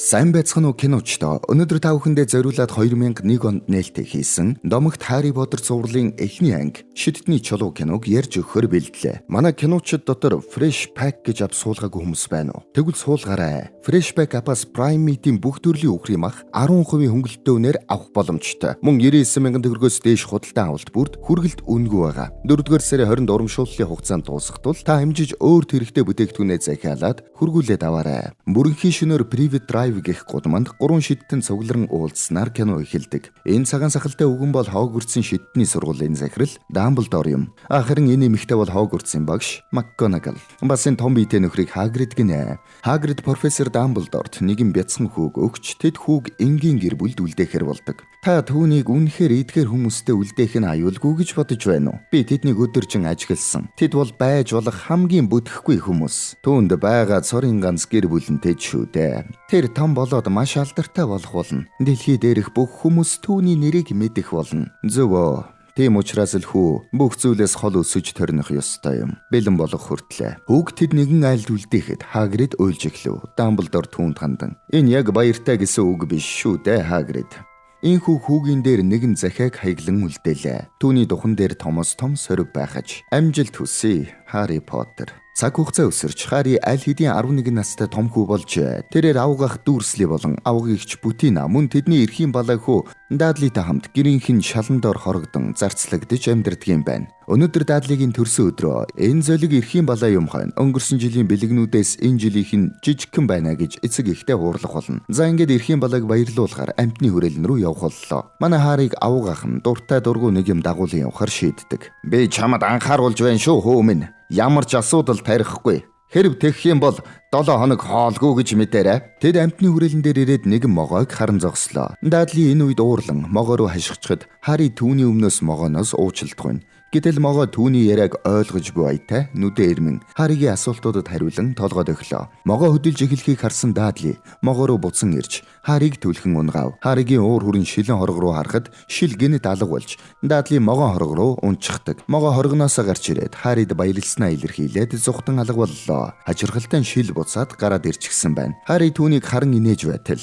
Сайн байцгаана уу киночдоо. Өнөөдөр та бүхэндээ зориулаад 2001 онд нээлттэй хийсэн Домогт Harry Potter зурлалын эхний анги Шиддний чулуу киног ярьж өгөхөр бэлдлээ. Манай киночд дотор Fresh Pack гэж ап суулгаагүй хүмүүс байна уу? Тэгвэл суулгаарай. Fresh Pack апас Prime Meat-ийн бүх төрлийн үхрийн мах 10% хөнгөлөлтөө үнээр авах боломжтой. Мөн 99,000 төгрөгөөс дээш худалдан авалт бүрд хүргэлт үнэгүй байгаа. 4-р сарын 20-нд урамшууллын хугацаанд дуусах тул та хэмжиж өөр хэрэгтэй бүтээгдэхүүнээ захиалаад хөргүүлээд аваарай. Бүрэнхийн шөнөөр Private Drive гэх гудамд 3 шидтэн цугларн уулзнаар кино эхэлдэг. Энэ цагаан сахалтай үгэн бол Хогвартсын шидтний сургуулийн захирал Дамблдор юм. Харин энэ эмэгтэй бол Хогвартсын багш МакГонагал. Бас энэ том биетэй нөхрийг Хагрид гинэ. Хагрид профессор Дамблдорт нэгэн бяцхан хүүг өгч тэд хүүг энгийн гэр бүлд үлдээхэр болдог. Та түүнийг үнэхээр эдгээр хүмүүстэй үлдээх нь аюулгүй гэж бодож байна уу? Би тэднийг өдөржин ажигласан. Тэд бол байж болох хамгийн бүтэхгүй хүмүүс. Түүнд байгаа цорын ганц гэр бүлэнтэй шүү дээ. Тэр том болоод маш алдартай болох болно. Дэлхий дээрх бүх хүмүүс түүний нэрийг мэдэх болно. Зөв үү? Тийм учраас л хүү бүх зүйлээс хол өсөж төрнөх ёстой юм. Бэлэн болох хүртлээ. Хүүг тэд нэгэн айлд үлдээхэд Хагрид уйлж эхлэв. Дамблдор түүнд хандан. Энэ яг баяртай гэсэн үг биш шүү дээ, Хагрид. Энэхүү хүүгийн дээр нэгэн захиаг хаяглан үлдээлээ. Түүний духан дээр томос том сорив байхаж. Амжилт хүсье, Harry Potter. Цаг хугацаа өсөрч Harry аль хэдийн 11 настай том хүү болж тэрээр авгах дүүрслий болон авгагч Бутина мөн тэдний эрхийн балай хүү Дадлитай хамт гэрийнхэн шалан дор хорогдон зарцлагдж амьдардаг юм байна. Өнөөдөр Дадлигийн төрсөн өдрөө энэ золиг эрхийн балай юм хойно өнгөрсөн жилийн бэлгнүүдээс энэ жилийнх нь жижигхэн байна гэж эцэг ихтэй уурлах болно. За ингээд эрхийн балайг баярлуулахаар амтны хүрээлэн рүү явах боллоо. Манай Харийг авгах нь дуртай дургу нэг юм дагуулan явахаар шийддэг. Би чамд анхааруулж байна шүү хөө минь. Ямар ч асуудал тарихгүй. Хэрв тэгэх юм бол 7 хоног хоолгүй гэж мэдээрэй. Тэд амтны хүрээлэн дээр ирээд нэгэн могойг харан зогслоо. Дадли энэ үед уурлан могоо руу хашгичхад Harry түүний өмнөөс могооноос уучлалдах. Гэтэл могоо түүний яриаг ойлгожгүй баятай нүдэ ирмэн Harry-гийн асуултуудад хариулан толгойд өглөө. Могоо хөдөлж эхлэхийг харсан Дадли могоо руу буцан ирж Harry-г түлхэн унгав. Harry-гийн уур хүрэн шилэн хорог руу харахад шил гинэт алга болж Дадли могоо хорог руу унчихдаг. Могоо хорогноосоо гарч ирээд Harry-д баярлснаа илэрхийлээд зүхтэн алга боллоо. Хачирхалтай шил буцаад гараад ирчихсэн байна. Harry түүнийг харан инээж байтал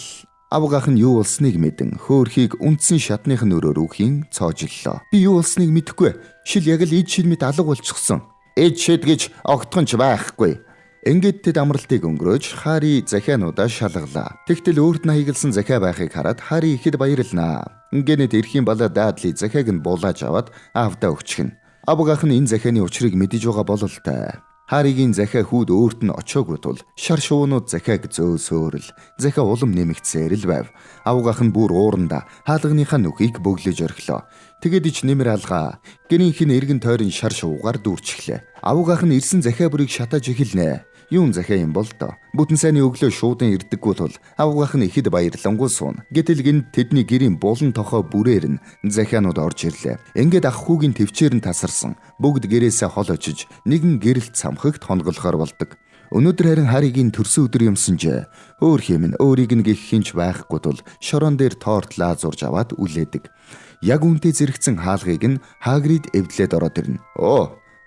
авгах нь юу болсныг мэдэн хөөрхийг үндсэн шатных нь өрөөр үхийн цоожллоо. Би юу болсныг мэдэхгүй. Шил яг л ид шил мэт алга болчихсон. Ид шид гэж огтхонч байхгүй. Ингээд тэд амралтыг өнгөрөөж Harry захиануудаа шалгалаа. Тэгтэл өөрт нь хаягласан захиа байхыг хараад Harry ихэд баярлнаа. Ингээд эрхийн балай Дадли захиаг нь буулааж аваад аавдаа өгчихнэ. Авгах нь энэ захианы учрыг мэдэж байгаа бололтой. Harry-гийн захиа хүүд өөрт нь очоогүй тул шар шуунууд захиаг зөөсөөрл захиа улам нэмэгцээр л байв. Авгах нь бүр ууранда хаалганыхаа нүхийг бөглөж орхилоо. Тэгэд ич нэмэр алгаа гэрийнх нь эргэн тойрон шар шуугаар дүүрчихлээ. Авгах нь ирсэн захиа бүрийг шатааж эхэлнэ. Юун захиа юм бол доо. Бүтэн сайны өглөө шуудан ирдэггүй тул авгах нь ихэд баярлангуй суун. Гэтэл гин тэдний гэрийн булан тохоо бүрээр нь захианууд орж ирлээ. Ингээд ах хүүгийн төвчээр нь тасарсан. Бүгд гэрээсээ хол очиж нэгэн гэрэлт самхагт хонголохоор болдог. Өнөөдөр харин Harry-гийн төрсөн өдөр юмсан жээ. Өөр хэмнэ өөрийг нь гих хинч байхгүй тул шорон дээр торт лаазурж аваад үлээдэг. Яг үнтэй зэрэгцэн хаалгыг нь Hagrid эвдлээд ороод ирнэ.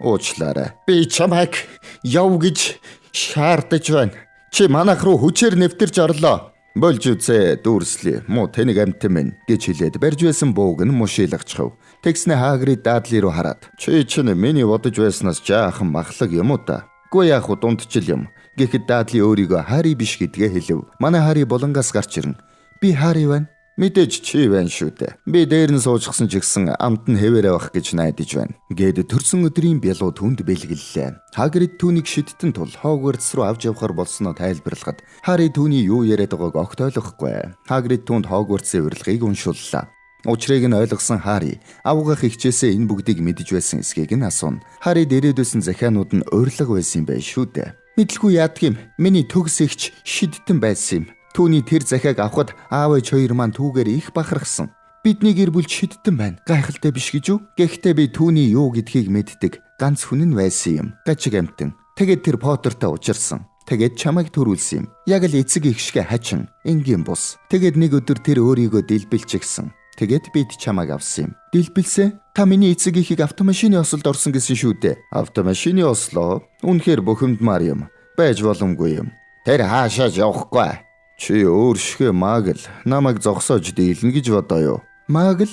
Уучлаарай. Би чамайг яв гэж шаардаж байна. Чи манайх руу хүчээр нэвтэрч орлоо. Болж үзээ дүүрслээ. Муу тэнэг амтэн минь гэж хэлээд барьж байсан бууг нь мушилагчхав. Тэгснэ Hagrid Dudley руу хараад чи чинь миний бодож байснаас жаахан махлаг юм уу та? Гүй яах вэ дундчил юм. Гэхэд Dudley өөрийгөө Harry биш гэдгээ хэлв. Манай Harry булангаас гарч ирнэ. Би Harry байна. Мэдээж чи байна шүү дээ. Би дээр нь суужчихсан ч гэсэн амт нь хэвээрээ байх гэж найдаж байна. Гээд төрсөн өдрийн бялуу түнд бэлгэллээ. Hagrid түүнийг шидтэн тул Hogwarts руу авч явахар болсноо тайлбарлахад Harry түүний юу яриад байгааг огт ойлгохгүй. Hagrid түүнд Hogwarts-ийн урилгыг уншууллаа. Учрыг нь ойлгосон Harry авгах ихчээсээ энэ бүгдийг мэдэж байсан эсхийг нь асууна. Harry дээрээдсэн захианууд нь урилга байсан юм байна шүү дээ. Мэдлгүй яадаг юм. Миний төгс ихч шидтэн байсан юм. Түүний тэр захиаг авахд аав ээж хоёр маань түүгээр их бахархсан. Бидний гэр бүл шидтэн байна. Гайхалтай биш гэж үү? Гэхдээ би түүний юу гэдгийг мэддэг. Ганц хүн нь байсан юм. Гажиг амтэн. Тэгээд тэр Поттертай учирсан. Тэгээд чамайг төрүүлсэн юм. Яг л эцэг их шиг хачин. Энгийн бус. Тэгээд нэг өдөр тэр өөрийгөө дэлбэлчихсэн. Тэгээд бид чамайг авсан юм. Дэлбэлсэ? Та миний эцэг ихийг автомашины ослд орсон гэсэн шүү дээ. Автомашины ослоо? Үнэхээр бухимдмаар юм. Байж боломгүй юм. Тэр хаашаа явахгүй. Чи өөр шигэ маг л намайг зогсоож дийлнэ гэж бодоо юу? Маг л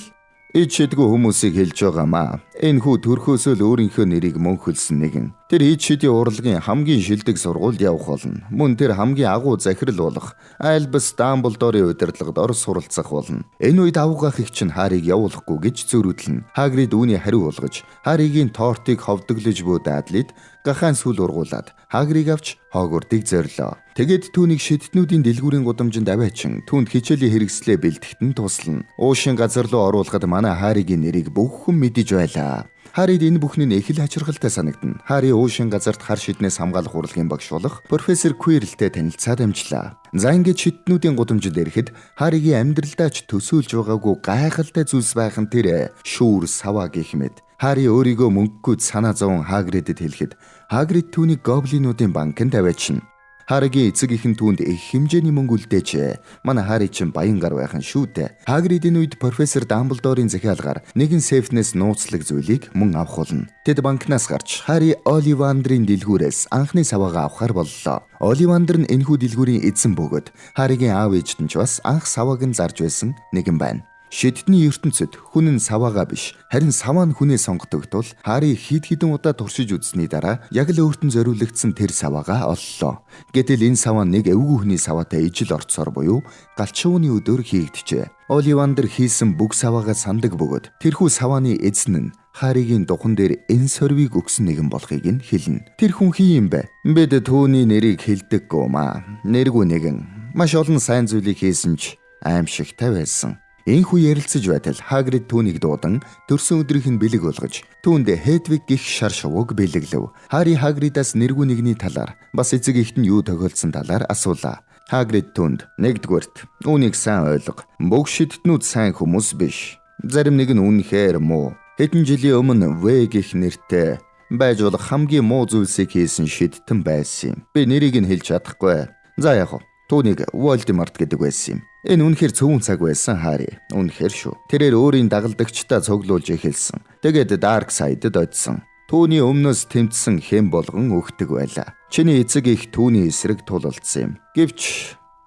ичэдгүй хүмүүсийг хэлж байгаамаа. Энэ хүү төрхөөсөө л өөрийнхөө нэрийг мөнхөлсөн нэгэн. Тэр ичэдийн урлагийн хамгийн шилдэг сургуульд явах болно. Мөн тэр хамгийн агуу захирал болох Альбус Дамблдорын удирдлагад орж суралцах болно. Энэ үед авуугах их чинь Харийг явуулахгүй гэж зөрүүдлэн. Хагрид үүний хариу болгож Харигийн тортыг ховдоглож буй даадлыг гахаан сүл ургуулад Хагриг авч Хогвартыг зорилоо. Тэгээд түүнийг шидтнүүдийн дэлгүүрийн гудамжинд аваачин түүнд хичээлийн хэрэгслээ бэлтгэхэд нь туслана. Уушин газар руу оруулахад манай Харигийн нэрийг бүх хүн мэдэж байлаа. Харид энэ бүхний их л хачиргалтай санагдана. Хари уушин газарт хар шиднээс хамгаалах урлагийн багш болох профессор Quirrell-тэй танилцаад амжлаа. За ингээд шидтнүүдийн гудамжинд ирэхэд Харигийн амьдралдаа ч төсөөлж байгаагүй гайхалтай зүйлс байх нь тэр шүүр саваа гэх мэд. Хари өөрийгөө мөнгөгүй санаа зовон Хагридэд хэлэхэд Хагрид түүнийг гоблинуудын банкнд аваачна. Харигийн эцэг ихэн түүнд их хэмжээний мөнгө үлдээжээ. Манай Хари чинь баян гар байхан шүү дээ. Хагрид энэ үед профессор Дамблдорын захиалгаар нэгэн сейфнээс нууцлаг зүйлийг мөн авах болно. Тэд банкнаас гарч Хари Оливандрын дэлгүүрээс анхны саваагаа авахар боллоо. Оливандр нь энэхүү дэлгүүрийн эзэн бөгөөд Харигийн аав ээжд нь ч бас анх савааг нь зарж байсан нэгэн байна. Шидтний ертөнцид хүн нь саваагаа биш харин саваа нь хүнээ сонгодог тул Хари хэд хэдэн удаа туршиж үзсний дараа яг л өөртөө зориулагдсан тэр саваагаа оллоо. Гэтэл энэ саваа нэг эвгүй хүний саваатай ижил орцоор буюу галчууны өдөр хийгдэжээ. Оливандр хийсэн бүх саваагаа сандаг бөгөөд тэрхүү савааны эзэн нь Харигийн духан дээр энэ сорвийг өгсөн нэгэн болохыг нь хэлнэ. Тэр хүн хин юм бэ? Бид түүний нэрийг хэлдэггүй маа. Нэргүй нэгэн маш олон сайн зүйлийг хийсэн ч аимшигтай байсан. Энэхүү ярилцаж байтал Хагрид түүнийг дуудан төрсөн өдрийнх нь бэлэг болгож түүнд Хедвиг гих шар шувууг бэлэглэв. Хари Хагридаас нэргүй нэгний талаар бас эцэг ихт нь юу тохиолдсон талаар асуулаа. Хагрид түүнд нэгдүгээрт үүнийг сайн ойлго. Бүх шидтнүүд сайн хүмүүс биш. Зарим нэг нь үнэхээр муу. Хэдэн жилийн өмнө В гих нэртэй байж болох хамгийн муу зүйлсийг хийсэн шидтэн байсан юм. Би нэрийг нь хэлж чадахгүй. За яг түүнийг Волдеморт гэдэг байсан юм. Энэ үнэхээр цөвөн цаг байсан Хари. Үнэхээр шүү. Тэрээр өөрийн дагалдагчдаа цуглуулж эхэлсэн. Тэгээд Dark Side-д очсон. Түүний өмнөөс тэмцсэн хэм болгон өгдөг байлаа. Чиний эцэг их түүний эсрэг тулалдсан юм. Гэвч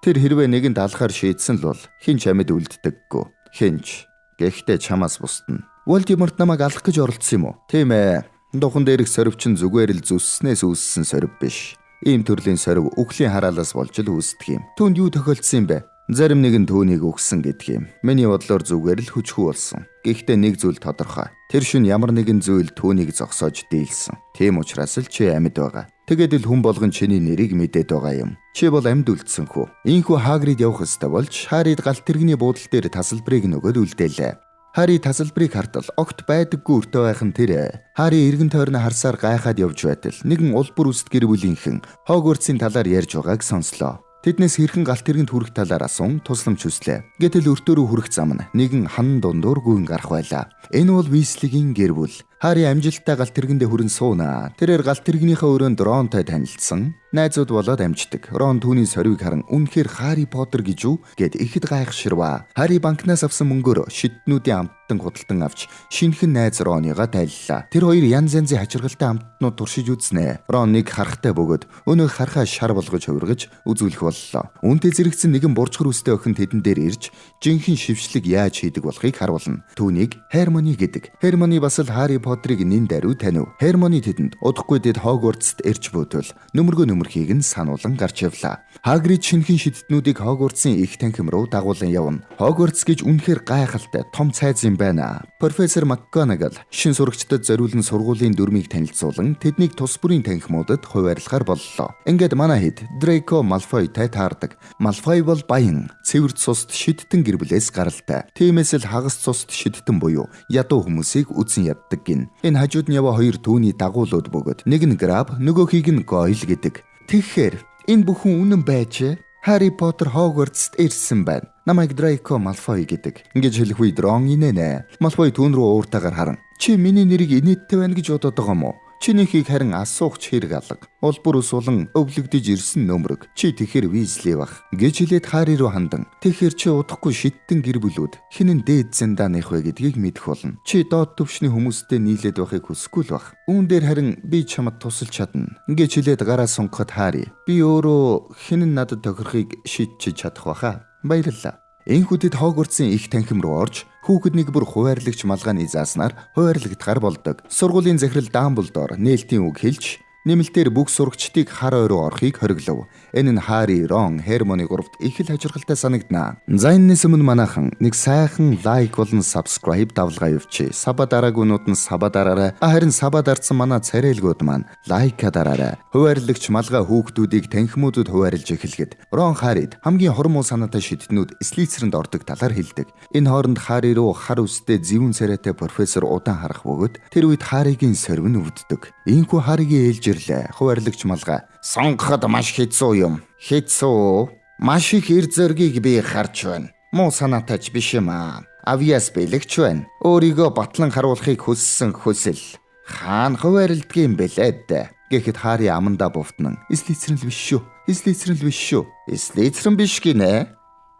тэр хэрвээ нэгэнд алхахаар шийдсэн л бол хинч амьд үлддэггүй. Хинч. Гэхдээ чамаас бусдна. Волдеморт намайг алах гэж оролдсон юм уу? Тийм ээ. Духан дээрх сорвчин зүгээр л зүсснээс үүссэн сорв биш. Ийм төрлийн сорв үхлийн хараалаас болж л үүсдэг юм. Түүнд юу тохиолдсон юм бэ? Зарим нэг нь түүнийг өгсөн гэдэг юм. Миний бодлоор зүгээр л хүчгүй болсон. Гэхдээ нэг зүйл тодорхой. Тэр шин ямар нэгэн зүйл түүнийг зогсоож дийлсэн. Тийм учраас л чи амьд байгаа. Тэгээд л хүн болгон чиний нэрийг мэдээд байгаа юм. Чи бол амьд үлдсэн хүү. Ийхүү Хагрид явах ёстой болж Харид галт тэрэгний буудлын дээр тасалбарыг нөгөөд үлдээлээ. Хари тасалбарыг хартал огт байдаггүй өртөө байхын тэр Хари эргэн тойрны харсаар гайхаад явж байтал нэгэн улбар үст гэр бүлийнхэн Хогвартсын талаар ярьж байгааг сонслоо. Тэднээс хэрхэн галт тэргэнд хүрэх талаар асуун тусламж хүслээ. Гэтэл өртөөрөө хүрэх зам нь нэгэн хан дундуур гүйн гарах байлаа. Энэ бол Визлигийн гэр бүл. Хари амжилттай галт тэргэндээ хүрэн суунаа. Тэрээр галт тэрэгнийхээ өрөөнд Ронтой танилцсан. Найзууд болоод амждаг. Рон түүний сорвийг харан үнэхээр Харри Поттер гэж үү гэд ихэд гайхширваа. Хари банкнаас авсан мөнгөөр шидтнүүдийн амттан худалдан авч шинэхэн найз Роныга тайллаа. Тэр хоёр янз янзын хачиргалтай амттнууд туршиж үзнэ. Рон нэг харахтай бөгөөд өнөөх харахаа шар болгож хувиргаж үзүүлэх боллоо. Үүнтэй зэрэгцэн нэгэн буржгар үстэй охин тэдэн дээр ирж жинхэнэ шившлэг яаж хийдэг болохыг харуулна. Түүнийг Hermione гэдэг. Hermione бас л Харри Поттерыг нэн даруй танив. Hermione тэдэнд удахгүй дэд Хогвартст ирж буутвал нөмөрхийг нь сануулan гарч явлаа. Хагрид шинэхэн шидтнүүдийг Хогвартсын их танхим руу дагуулan явна. Хогвартс гэж үнэхээр гайхалтай том цайз юм байна. Профессор МакГонагал шин сурагчдад зориулсан сургуулийн дүрмийг танилцуулан тэднийг тус бүрийн танхимуудад хуваарлахаар боллоо. Ингээд манай хэд Draco Malfoy-тай таардаг. Malfoy бол баян, цэвэрт цусд шидтэн гэр бүлээс гаралтай. Тиймээс л хагас цусд шидтэн буюу ядуу хүмүүсийг үзэн яддаг гин. Энэ хажууд нь яваа хоёр түүний дагуулууд бөгөөд нэг нь Grab, нөгөөхийг нь Goyle гэдэг. Тэгэхээр энэ бүхэн үнэн байж Harry Potter Hogwarts ирсэн байна. Намайг Draco Malfoy гэдэг. Ингэж хэлэх үед Ron инээнэ. Malfoy түүн рүү ууртаагаар харан. Чи миний нэрийг инээдтэй байна гэж бодоод байгаа юм уу? Чинийхийг харин асуух хэрэг алга. Улбар ус болон өвлөгдөж ирсэн нөмрөг. Чи тэгэхэр Weasley бах гэж хэлээд Harry руу хандан. Тэгэхээр чи удахгүй шиттэн гэр бүлүүд хинэн дээд зэнданых вэ гэдгийг мэдэх болно. Чи доод төвшний хүмүүстэй нийлээд байхыг хүсэхгүй л бах. Үүн дээр харин би чамд тусалж чадна гэж хэлээд гараа сунгахад Harry би өөрөө хинэн надад тохирохыг шийдчихэд чадах баха. Баярлалаа. Энхүүдэд Хогвартсын их танхим руу орж хүүхэд нэг бүр хуваарлагч малгайны зааснаар хуваарлагдахаар болдог. Сургуулийн захирал Дамблдор нээлтийн үг хэлж нэмэлтээр бүх сурагчдыг хар ой руу орохыг хориглов. Энэ нь Harry, Ron, Hermione гуравт их л хажиргалтай санагдана. За энэс өмнө манайхан нэг сайхан лайк болон subscribe давлгаа явуучих. Саба дараагуунууд нь саба дараарай. Харин саба дарсан манай царайлгууд маань лайка дараарай. Хуваарлагч малгай хүүхдүүдийг танхимуудад хуваарлж эхлэхэд Ron Harryд хамгийн хормоо санаатай шийтнүүд Slytherin-д ордог талаар хэлдэг. Энэ хооронд Harry руу хар үстэй зэвүүн царайтай профессор удаан харах бөгөөд тэр үед Harry-гийн сорвин өвддөг. Иймгүй Harry-гийн ээлж хуваарлагч малгай сонгоход маш хэцүү юм. Хэцүү. Маш их эр зөргийг би харж байна. Муу санаатайч биш юм аа. Авьяас бэлэгч байна. Өөрийгөө батлан харуулахыг хүссэн хүсэл. Хаана хуваарилдгийн бэлээд гэхэд Harry амандаа бувтнан. Slytherin л биш шүү. Slytherin л биш шүү. Slytherin биш гинэ.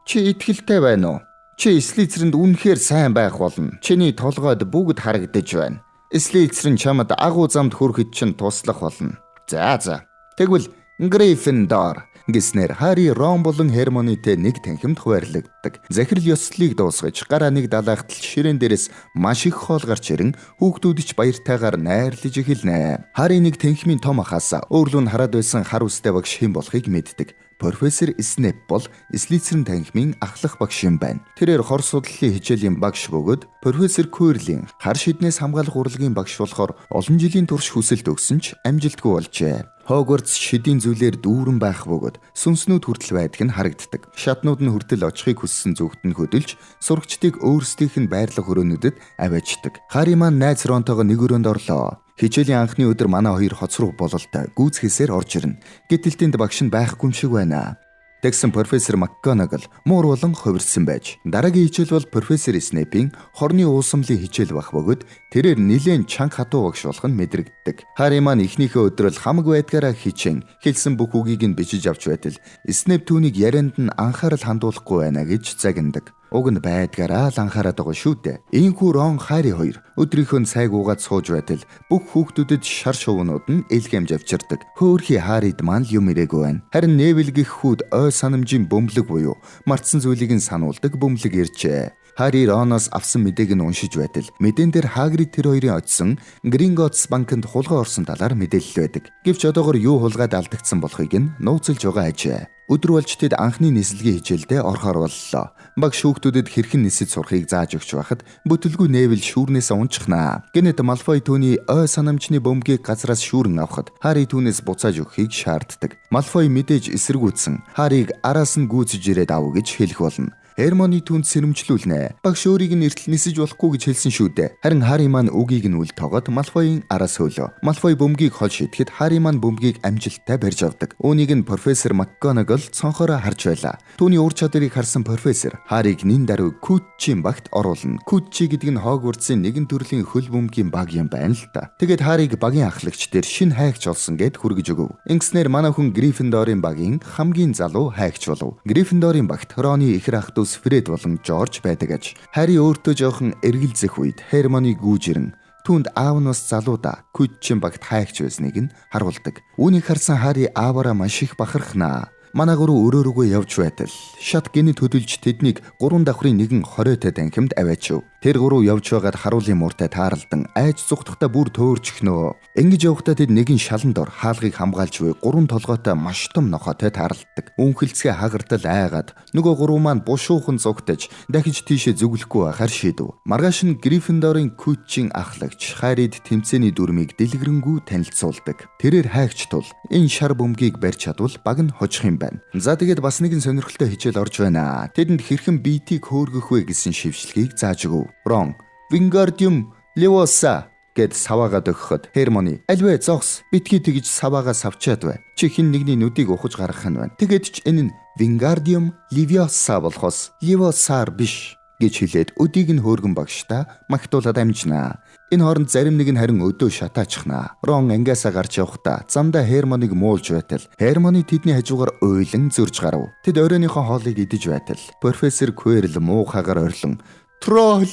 Чи итгэлтэй байна уу? Чи Slytherin-д үнэхээр сайн байх болно. Чиний толгойд бүгд харагдаж байна. Slytherin чамд агуу замд хүрэхэд чинь туслах болно. За. Тэгвэл Gryffindor гэснээр Harry, Ron болон Hermione-тэй нэг танхимд хуваарлагддаг. Захирал ёслолыг дуусгаж гараа нэг далайхтал ширээн дээрээс маш их хоол гарч ирэн хүүхдүүд ч баяртайгаар найрлаж эхэлнэ. Harry нэг танхимын том ахаас өөрлөө нь хараад байсан хар үстэй багш хэн болохыг мэддэг. Профессор Snape бол Slytherin танхимын ахлах багш юм байна. Тэрээр хор судлалын хичээлийн багш бөгөөд профессор Quirrell-ийн хар шиднээс хамгаалах урлагийн багш болохоор олон жилийн турш хүсэлт өгсөн ч амжилтгүй болжээ. Хогвартс шидийн зүйлээр дүүрэн байх бөгөөд сүнснүүд хүртэл байдаг нь харагддаг. Шатнууд нь хүртэл очихыг хүссэн зүгт нь хөдөлж сурагчдыг өөрсдийнх нь байрлах өрөөнүүдэд аваачдаг. Harry маань найз Ронтойгоо нэг өрөөнд орлоо. Хичээлийн анхны өдөр манай хоёр хоц руу бололтой гүйцэхээсээр орж ирнэ. Гэтэл тэнд багш нь байхгүй юм шиг байна. Тэгсэн профессор McGonagall муур болон хувирсан байж. Дараагийн хичээл бол профессор Snape-ийн хорны уусамлын хичээл байх бөгөөд тэрээр нилээн чанга хатуу багш болох нь мэдрэгддэг. Harry маань эхнийхээ өдрөл хамаг байдгаараа хичээн хэлсэн бүх үгийг нь бичиж авч байтал Snape түүнийг ярианд нь анхаарал хандуулахгүй байна гэж загнадаг. Уг нь байдгаараа л анхаарат байгаа шүү дээ. Иймгүй Ron, Harry хоёр өдрийнхөө цайг уугаад сууж байтал бүх хүүхдүүдэд шар шувнууд нь элхэмж авчирдаг. Хөөхий Harry-д маань юм ирээгүй байна. Харин Neville гэх хүүд ой санамжийн бөмбөлөг буюу мартсан зүйлийг нь сануулдаг бөмбөлөг иржээ. Harry Ron-оос авсан мэдээг нь уншиж байтал мэдэн дээр Hagrid тэр хоёрын очсон Gringotts банкнд хулгай орсон талаар мэдээлэл байдаг. Гэвч одоогор юу хулгайд алдагдсан болохыг нь нууцлж байгаа ажээ. Өдөр болж тэд анхны нислэгийн хичээлдээ орохоор боллоо. Багш хүүхдүүдэд хэрхэн нисэж сурахыг зааж өгч байхад бүтэлгүй Neville шүүрнээс унчихнаа. Гэнэт Malfoy түүний ой санамжны бөмбөгийг газраас шүүрэн авахад Harry түүнээс буцааж өгөхийг шаарддаг. Malfoy мэдээж эсэргүүцсэн Harryг араас нь гүйцэж ирээд ав гэж хэлэх болно. Hermione түнд сэрэмжлүүлнэ. Багш өөрийг нь эртэл нисэж болохгүй гэж хэлсэн шүү дээ. Харин Harry маань үгийг нь үл тоогоод Malfoy-ийн араас хөөлөө. Malfoy бөмбөгийг хол шитгэхэд Harry маань бөмбөгийг амжилттай барьж авдаг. Үүнийг нь профессор McGonagall цонхороо харж байлаа. Түүний ур чадварыг харсан профессор Harryг нин даруй Quidditch-ийн багт оруулна. Quidditch гэдэг нь Hogwarts-ийн нэгэн төрлийн хөл бөмбөгийн баг юм байна л та. Тэгээд Harryг багийн ахлагч дээр шинэ хайгч олсон гэд хүргэж өгөв. Ингэснээр манай хүн Gryffindor-ийн багийн хамгийн залуу хайгч болов. Gryffindor-ийн багт Ron-ы ихэр ах Fred болон George байдаг аж. Harry өөртөө жоохон эргэлзэх үед Hermione гүйж ирэн түүнд аав нь бас залуудаа Quidditch-ийн багт хайгч байсныг нь харуулдаг. Үүнийг харсан Harry ааваараа маш их бахархнаа. Манай гурав өрөөрөөгөө явж байтал шат гинэд хөдөлж тэднийг 3 давхрын нэгэн 20-тэй танхимд аваачив. Тэр гурав явж байгаад харуулын мууртай тааралдан айж зүгтхтаа бүр төөрчихнөө. Ингэж явхдаа тэд нэгэн шалан дор хаалгыг хамгаалж буй 3 толгойтой маш том нохойтой тааралддаг. Үнхэлцгээ хагартал айгаад нөгөө гурав маань бушуухан зугтаж дахиж тийшээ зүглэхгүй байхаар шийдэв. Маргааш нь Gryffindor-ын Quidditch-ийн ахлагч Harry-д тэмцээний дүрмийг дэлгэрэнгүй танилцуулдаг. Тэрээр хайгч тул энэ шар бөмбөгийг барьж чадвал баг нь хожих юм байна. За тэгээд бас нэгэн сонирхолтой хичээл орж байна. Тэдэнд хэрхэн биетийг хөөргөх вэ гэсэн шившлэгийг зааж өгөв. Ron, Wingardium Leviosa гэд саваагаад өгөхөд Hermione альвэ зогс битгий тэгж саваагаа савчаад бай. Чи хин нэгний нүдийг ухаж гаргах нь байна. Тэгээд ч энэ нь Wingardium Leviosa болохоос Leviosa биш гэж хэлээд өдийг нь хөөргөн багштай магтуулаад амжинаа. Энэ хооронд зарим нэг нь харин өдөө шатаачхнаа. Рон ангиасаа гарч явахдаа замдаа Хермоныг муулж байтал Хермоны тэдний хажуугаар уйлан зөрж гарав. Тэд оройныхоо хоолыг идэж байтал профессор Квирл муухайгаар орлон "Тролл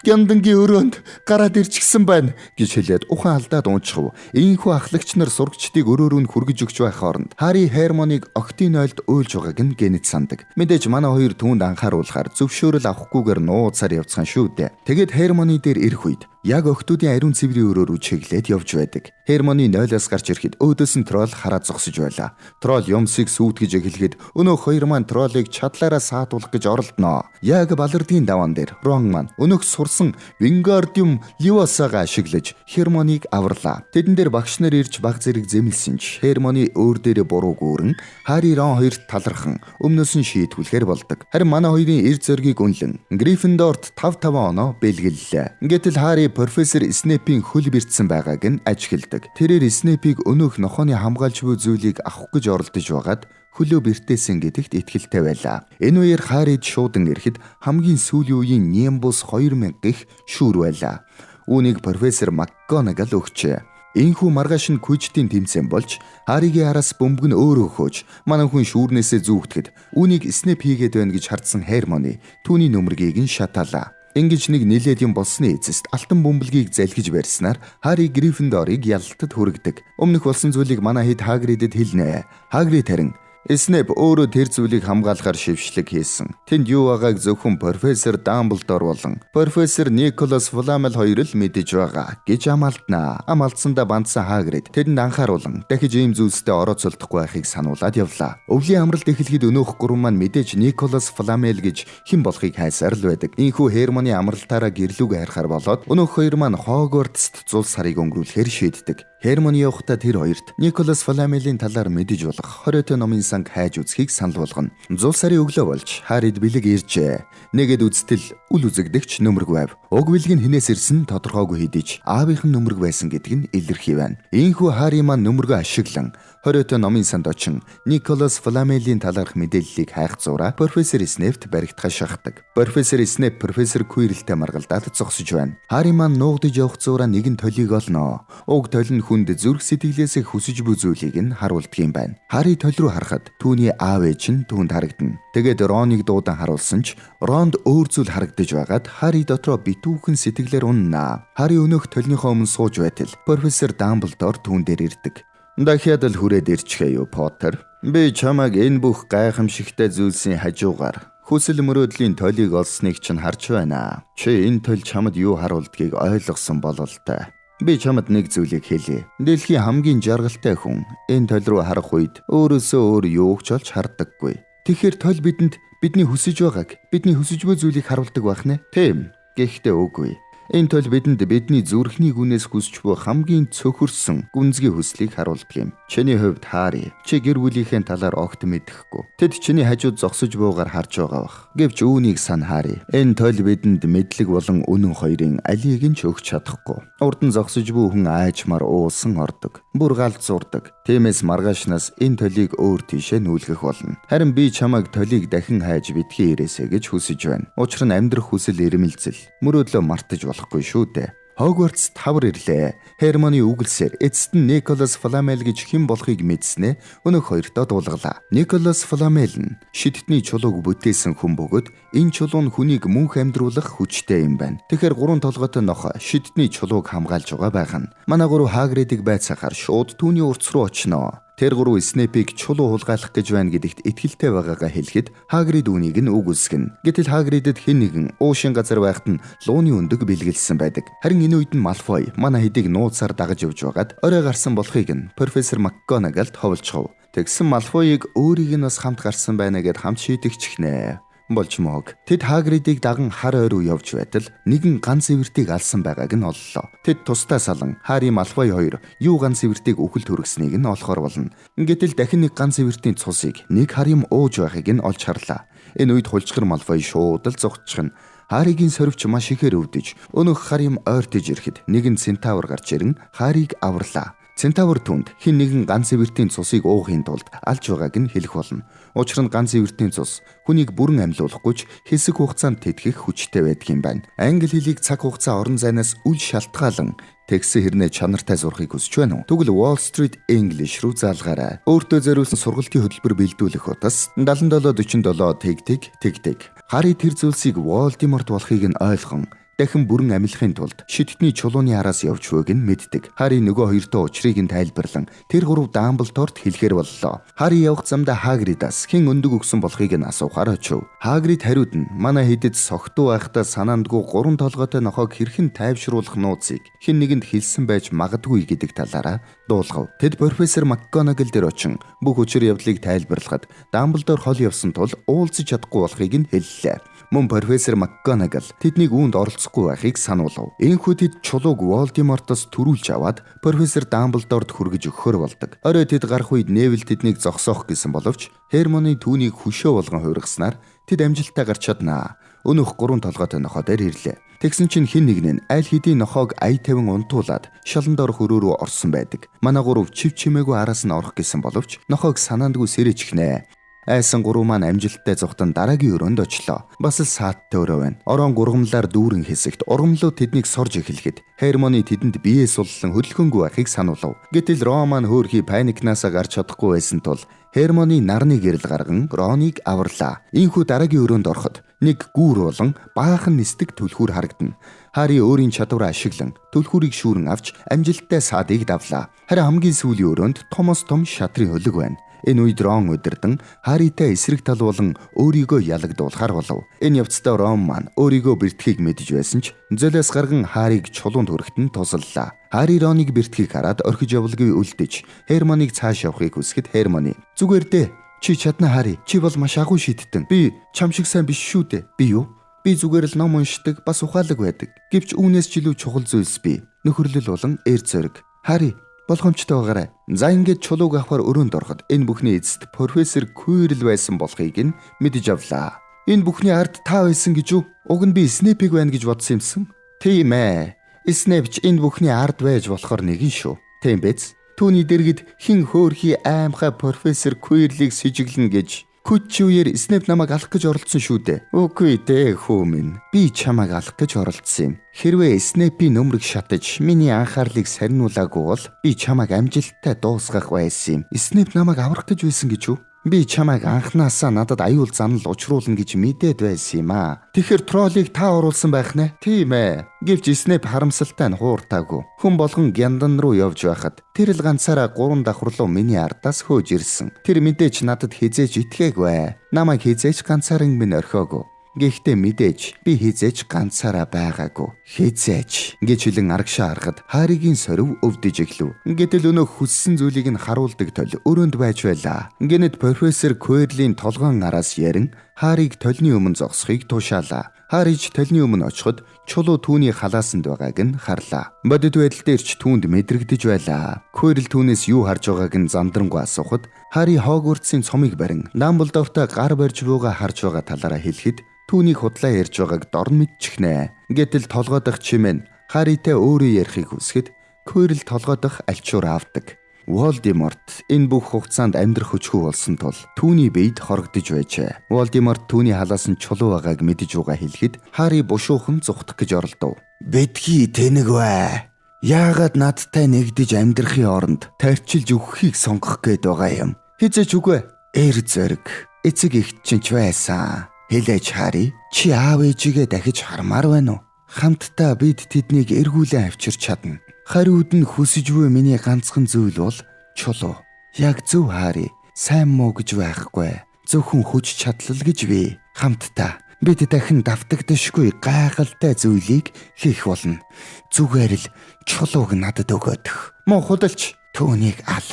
Гяндангийн өрөөнд гараад ирчихсэн байна" гэж хэлээд ухаан алдаад унчхав. Ийхүү ахлагч нар сурагчдыг өрөөрөө хүргэж өгч байх хооронд Хари Хермоныг октын ойлд уйлж байгааг нь гэнэт сандаг. Мэдээж манай хоёр түүнд анхааруулахаар зөвшөөрөл авахгүйгээр нууцаар явцхан шүү дээ. Тэгээд Хермоны дээр ирэх үед яг охтуудын ариун цэврийн өрөөрөө чиглээд явж байдаг. Хермоны нойлоос гарч ирэхэд өөдөөс нь тролл хараад зогсож байлаа. Тролл юмсыг сүйтгэж эхлэхэд өнөөх хоёр маань троллыг чадлаараа саатуулах гэж оролдноо. Яг балардгийн даваан дээр Рон маань өнөөх сурсан Wingardium Leviosa-га ашиглаж Хермоныг аварлаа. Тэдэн дээр багш нар ирж баг зэрэг зэмлсэн ч Хермоны өөр дээрээ буруу гүүрэн Хари Рон хоёрт талархан өмнөөс нь шийтгүүлэхээр болдог. Харин манай хоёрын эр зөргийг үнэлэн Гриффиндорт 5-5 оноо бэлгэллээ. Гэтэл Хари профессор Снейпийн хөл бэртсэн байгааг нь ажиглдаг. Тэрээр Снейпийг өнөөх нохооны хамгаалж буй зүйлийг авах гэж оролдож байгаад хөлөө бэртээсэн гэдэгт итгэлтэй байлаа. Энэ үеэр Харид шуудан ирэхэд хамгийн сүүлийн үеийн Nimbus 2000 гих шүүр байлаа. Үүнийг профессор МакГонагал өгчээ. Энэхүү маргааш нь Квиджтийн тэмцээн болж Харигийн араас бөмбөг нь өөрөө хөөж манай хүн шүүрнээсээ зүүгдэхэд үүнийг Снейп хийгээд байна гэж хардсан Хермоны түүний нөмргийг нь шатаалаа. Ингэж нэг нилээд юм болсны эцэст алтан бөмбөлгийг залгиж барьснаар Хари Гриффиндорыг ялалтад хүргэдэг. Өмнөх болсон зүйлийг манай хэд Хагридэд хэлнэ. Хагрид харин Снейп өөрөө тэр зүйлийг хамгаалахаар шившлэг хийсэн. Тэнд юу байгааг зөвхөн профессор Дамблдор болон профессор Николас Фламел хоёр л мэдэж байгаа гэж амлалтнаа. Амлалтсандаа бандсан Хагрид тэдэнд анхааруулan дахиж ийм зүйлстэй орооцолдохгүй байхыг сануулад явлаа. Өвлийн амралт эхлэхэд өнөөх гурван маань мэдээж Николас Фламел гэж хэн болохыг хайсаар л байдаг. Ийхүү Хермоны амралтаараа гэрлүүг харахаар болоод өнөөх хоёр маань Хогвартст зул сарыг өнгөрүүлэхээр шийддэг. Хермоны явахдаа тэр хоёрт Николас Фламелийн талаар мэдэж болох 20 номын санг хайж үзхийг санал болгоно. Зул сарын өглөө болж Харид бэлэг иржээ. Нэгэд үзтэл үл үзэгдэгч нөмрөг байв. Уг бэлэг нь хинээс ирсэн тодорхойгүй хэдий ч аавынх нь нөмрөг байсан гэдг нь илэрхий байна. Ийхүү Хари маань нөмрөгөө ашиглан 20 номын санд очин Николас Фламелийн талаарх мэдээллийг хайх зураа профессор Снейпт баригдахаа шахдаг. Профессор Снейп профессор Квирлтэй маргалдаад зогсож байна. Хари маань нуугдж явах зураа нэгэн толийг олноо. Уг толь нь хүнд зүрх сэтгэлээсээ хүсэж буй зүйлийг нь харуулдаг юм байна. Хари толь руу харахад түүний аав ээж нь түүнд харагдана. Тэгээд Роныг дуудан харуулсан ч Ронд өөр зүйл харагдаж байгаад Хари дотроо битүүхэн сэтгэлээр уннаа. Хари өнөөх толныхоо өмнө сууж байтал профессор Дамблдор түүн дээр ирдэг. Дахиад л хүрээд ирчихээ юу Поттер. Би чамайг энэ бүх гайхамшигтай зүйлсийн хажуугаар хүсэл мөрөөдлийн толийг олсныг чинь харж байна. Чи энэ толь чамд юу харуулдгийг ойлгосон бололтой. Би чамд нэг зүйлийг хэлье. Дэлхийн хамгийн жаргалтай хүн энэ толь руу харах үед өөрөөсөө өөр юуг ч олж харддаггүй. Тэгэхээр толь бидэнд бидний хүсэж байгааг, бидний хүсэж буй зүйлийг харуулдаг байх нэ? Тийм. Гэхдээ үгүй. Энэ толь бидэнд бидний зүрхний гүнээс хүсч буй хамгийн цөхөрсөн гүнзгий хүслийг харуулдаг юм. Чиний хувьд Хари, чи гэр бүлийнхээ талаар огт мэдэхгүй. Тэд чиний хажууд зогсож буугаар харж байгаа бах. Гэвч үүнийг сан Хари. Энэ толь бидэнд мэдлэг болон үнэн хоёрын алийг нь ч өгч чадахгүй. Урд нь зогсож буй хүн аажмаар уусан ордог. Бүр галт зурдаг. Тиймээс маргаашнаас энэ толийг өөр тийшээ нүүлгэх болно. Харин би чамайг толийг дахин хайж битгий ирээсэ гэж хүсэж байна. Учир нь амьдрах хүсэл эрмэлзэл. Мөрөөдлөө мартаж болохгүй шүү дээ. Хогвартс тавар ирлээ. Хермоны үгэлсээр эцэст нь Николас Фламел гэж хэн болохыг мэдснэ өнөөх хоёртоо дуулгалаа. Николас Фламел нь шидтний чулууг бүтээсэн хүн бөгөөд энэ чулуу нь хүнийг мөнх амьдруулах хүчтэй юм байна. Тэгэхээр гурван толгойтой нох шидтний чулууг хамгаалж байгаа байх нь. Манай гурав Хагридыг байцаахаар шууд түүний урц руу очноо. Тэр гурав Снейпийг чулуу хулгайлах гэж байна гэдэгт итгэлтэй байгаагаа хэлэхэд Хагрид үүнийг нь үгүйсгэнэ. Гэтэл Хагридэд хэн нэгэн уушин газар байхад нь лууны өндөг бэлгэлсэн байдаг. Харин энэ үед нь Малфой манай хэдийг нууцаар дагаж явж байгаад орой гарсан болохыг нь профессор МакГонагалд ховолцгов. Тэгсэн Малфойг өөрийг нь бас хамт гарсан байна гэд хамт шийдэгчихнэ. Болж моог. Тэд Хагридыг даган хар ойр руу явж байтал нэгэн ганц эвэртийг алсан байгааг нь оллоо. Тэд тусдаа салан Хари Малфой хоёр юу ганц эвэртийг үхэлд хүргэснийг нь олохоор болно. Гэтэл дахин нэг ганц эвэртийн цусыг нэг харим ууж байхыг нь олж харлаа. Энэ үед хулчгар Малфой шууд л зогтчихно. Харигийн сорвч маш ихээр өвдөж, өнөөх харим ойртож ирэхэд нэгэн центавр гарч ирэн Харийг аварлаа. Центавр түнд хэн нэгэн ганц эвэртийн цусыг уухын тулд алж байгааг нь хэлэх болно. Учир нь ганц эвэртийн цус хүнийг бүрэн амьлуулахгүйч хэсэг хугацаанд тэтгэх хүчтэй байдаг юм байна. Англи хэлийг цаг хугацаа орон зайнаас үл шалтгаалan тэгсэн хэрнээ чанартай сурахыг хүсэж байна уу? Тэгвэл Wall Street English руу заалгаарай. Өөртөө зориулсан сургалтын хөтөлбөр бэлдүүлэх утас 7747 тэгтэг. Хари тэр зүйлсийг Волдеморт болохыг нь ойлгон дахин бүрэн амилахын тулд шидтний чулууны араас явж байгааг нь мэддэг. Хари нөгөө хоёртой учрыг нь тайлбарлан тэр гурав Дамблдорт хэлэхэр боллоо. Хари явах замдаа Хагридаас хэн өндөг өгсөн болохыг нь асуухаар очив. Хагрид хариуд нь манай хэдэд согтуу байхдаа санаандгүй 3 толгойтой нохойг хэрхэн тайвшруулах нууцыг хэн нэгэнд хэлсэн байж магадгүй гэдэг талаараа дуулгав. Тэд профессор МакГонагал дээр очин бүх учир явдлыг тайлбарлахад Дамблдор хол явсан тул уулзаж чадахгүй болохыг нь хэллээ. Мөн профессор МакГонагал тэднийг үүнд оролцохгүй байхыг сануулав. Энэхүү тэд чулууг Волдемортоос төрүүлж аваад профессор Дамблдорд хүргэж өгөхөр болдог. Орой тэд гарах үед Невил тэднийг зогсоох гэсэн боловч Хермоны түүнийг хөшөө болгон хувиргаснаар тэд амжилттай гарч чаднаа. Өнөөх 3 толгойтой нохоо дээр ирлээ. Тэгсэн чинь хэн нэг нь аль хэдийн нохоог ая тавин унтуулад шаланд орох өрөө рүү орсон байдаг. Манай гурав чив чимээгүй араас нь орох гэсэн боловч нохоог санаандгүй сэрэж гинэ. Айсан гурав маань амжилттай зогтон дараагийн өрөөнд очлоо. Бас л сааттай өрөө байна. Орон гургамлаар дүүрэн хэсэгт ургамлуу тэднийг сорж эхлэхэд Хермоны тэдэнд биеэ суллан хөдөлгөөнгүй байхыг сануулав. Гэтэл Рон маань хөөрхий паникнасаа гарч чадахгүй байсан тул Хермоны нарны гэрэл гарган Роныг аварлаа. Ийхүү дараагийн өрөөнд ороход нэг гүүр болон баахан нисдэг түлхүүр харагдана. Хари өөрийн чадвараа ашиглан түлхүүрийг шүүрэн авч амжилттай саадыг давлаа. Харин хамгийн сүүлийн өрөөнд Томас том шатрын хөлөг байна. Энэ үед Рон удирдан Харитай эсрэг тал болон өөрийгөө ялагдуулахар болов. Энэ явцдаа Рон маань өөрийгөө бэртхийг мэдэж байсан ч золиос гарган Харийг чулуунд хүрэхэд нь тусаллаа. Хари Роныг бэртхийг хараад орхиж явуулгүй үлдэж Хермоныг цааш явахыг хүсгэд Хермоны "Зүгээр дээ. Чи чадна Хари. Чи бол маш агуу шийдтэн. Би чам шиг сайн биш шүү дээ. Би юу? Би зүгээр л ном уншдаг, бас ухаалаг байдаг. Гэвч үүнээс ч илүү чухал зүйлс би. Нөхөрлөл болон эер зориг. Хари болгоомжтой байгаарай. За ингээд чулууг авахар өрөөнд ороход энэ бүхний эцэст профессор Quirrell байсан болохыг нь мэдэж авлаа. Энэ бүхний ард та байсан гэж юу? Уг нь би Снейпийг байна гэж бодсон юмсан. Тийм ээ. Снейп ч энэ бүхний ард байж болохоор нэгэн шүү. Тийм биз? Түүний дэргэд хин хөөрхий аимхай профессор Quirrell-ийг сэжиглэн гэж Күчүүер Снейп намайг алах гэж оролдсон шүү дээ. Үгүй дээ хүү минь. Би чамайг алах гэж оролдсон юм. Хэрвээ Снейпийн нөмрөг шатаж миний анхаарлыг сарниулаагүй бол би чамайг амжилттай дуусгах байсан юм. Снейп намайг аврах гэж байсан гэж юу? Би чамайг анхнаасаа надад аюул занал учруулна гэж мэдээд байсан юм аа. Тэгэхээр троллийг та оруулсан байх нэ? Тийм ээ. Гэвч Снейп харамсалтай нь хууртаагүй. Хүн болгон Гяндан руу явж байхад тэр л ганцаараа 3 давхарлуу миний ардаас хөөж ирсэн. Тэр мэдээж надад хизээж итгээгүй. Намайг хизээж ганцаараа минь орхиогүй. Гэхдээ мэдээж би хизээж ганцаараа байгаагүй. Хизээж гэж хэлэн арагшаа харахад Харигийн сорив өвдөж эхлэв. Гэтэл өнөө хүссэн зүйлийг нь харуулдаг тол өрөөнд байж байлаа. Гэнэт профессор Quirrell-ийн толгоон араас ярин Харийг толны өмнө зогсохыг тушаалаа. Хариж толны өмнө очиход чулуу түүний халаасанд байгааг нь харлаа. Бодит байдал дээр ч түүнд мэдрэгдэж байлаа. Quirrell түүнээс юу харж байгааг нь замдрангуй асуухад Хари Хогвартсын цомыг барин Дамблдортой гар барьж бууга харж байгаа талаараа хэлэхэд түүний худлаа ярьж байгааг дорн мэдчихнэ. Гэтэл толгой дахь чимээ Харитай өөрөө ярихыг хүсгэд Quirrell толгой дахь альчуур авдаг. Волдеморт энэ бүх хугацаанд амьдрах хүчгүй болсон тул түүний биед хорогдож байжээ. Волдеморт түүний халаас нь чулуу байгааг мэдэж байгаа хэлэхэд Хари бушуухан зүхтах гэж оролдов. Бэтгий тэнэг бай. Яагаад надтай нэгдэж амьдрахын оронд тарчилж өгөхийг сонгох гээд байгаа юм? Хизээч үгүй. Эр зэрэг эцэг ихт чинь ч байсан. Хэлээч Хари, чи аав ээжигээ дахиж хармаар байна уу? Хамтдаа бид тэднийг эргүүлэн авчирч чадна. Хариуд нь хүсэж буй миний ганцхан зүйл бол чулуу. Яг зөв Хари. Сайн муу гэж байхгүй. Зөвхөн хүч чадлал гэж бий. Хамтдаа бид дахин давтагдашгүй гайхалтай зүйлийг хийх болно. Зүгээр л чулууг надад өгödөх. Муу худалч түүнийг ал.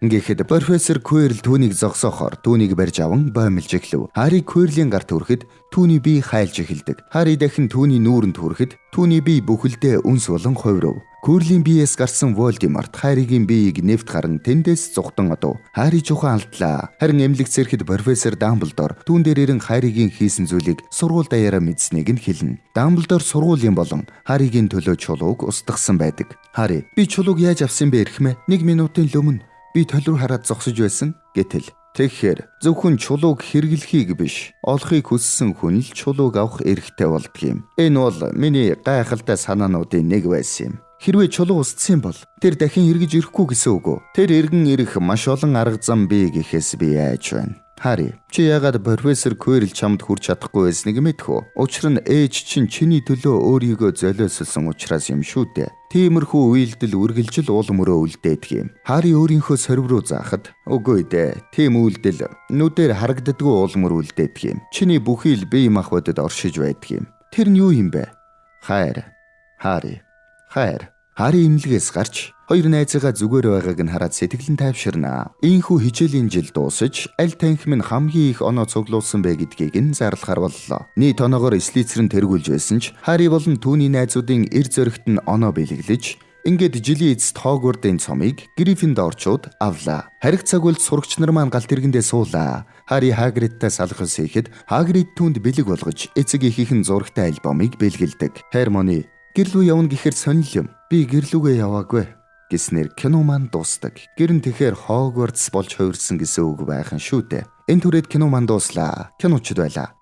Гэхдээ профессор Quirrell түүнийг зогсоохоор түүнийг барьж аван боомлж эхлэв. Хари Quirrell-ийн гарт хүрэхэд түүний бие хайлж эхэлдэг. Хари дахин түүний нүүрэнд хүрэхэд түүний бие бүхэлдээ үнс болон хувирв. Күүрлийн биеэс гарсан Волдеморт Харригийн биеийг нэвт гаран тэндээс зугтан одов. Харри чухан алдлаа. Харин эмнэлэг зэрхэд профессор Дамблдор түүн дээр ирэн Харригийн хийсэн зүйлийг сургууль даяараа мэдсэнийг нь хэлнэ. Дамблдор сургуулийн болон Харригийн төлөө чулууг устгасан байдаг. Харри, би чулууг яаж авсан бэ эрхмэ? 1 минутын өмнө би толиор хараад зогсож байсан гэтэл. Тэгэхээр зөвхөн чулууг хэрэглэхийг биш, олохыг хүссэн хүн л чулууг авах эрхтэй болдгийм. Энэ бол миний гайхалтай санаануудын нэг байсан юм. Хэрвээ чулуу устсан бол тэр дахин эргэж ирэхгүй гэсэн үг үү? Тэр эргэн ирэх маш олон арга зам бий гэхээс би яаж байна? Харри, чи яагаад профессор Quirrell чамд хүрч чадахгүй байсныг мэдэх үү? Учир нь ээж чинь чиний төлөө өөрийгөө золиослсон учраас юм шүү дээ. Тиймэрхүү үйлдэл үргэлжил уул мөрөө үлдээдэг юм. Харри өөрийнхөө сорив руу заахад үгүй дээ. Тийм үйлдэл нүдээр харагддаггүй уул мөр үлдээдэг юм. Чиний бүхий л бие махбодод оршиж байдаг юм. Тэр нь юу юм бэ? Хайр. Харри. Хайр. Харри эмнэлгээс гарч хоёр найзаагаа зүгээр байгааг нь хараад сэтгэлэн тайвширнаа. Ийхүү хичээлийн жил дуусаж аль танхим нь хамгийн их оноо цуглуулсан бэ гэдгийг нь зарлахаар боллоо. Нийт оноогоор Слизерин тэргүүлж байсан ч Харри болон түүний найзуудын эр зөрөгт нь оноо бэлэглэж ингээд жилийн эцэст Хогвартын цомыг Гриффиндорчууд авлаа. Харих цаг үед сурагч нар маань галт тэргэндээ суулаа. Харри Хагридтай салхас хийхэд Хагрид түүнд бэлэг болгож эцэг эхийнхэн зурагтай альбомыг бэлгэлдэг. Hermione гэрлүү явна гэхээр сонирхол юм. Би гэрлүүгээ яваагүй гэснээр кино маань дуустдаг. Гэр нь тэгэхээр Хогвартс болж хувирсан гэсэн үг байх нь шүү дээ. Энэ түрээд кино маань дууслаа. Киночд байлаа.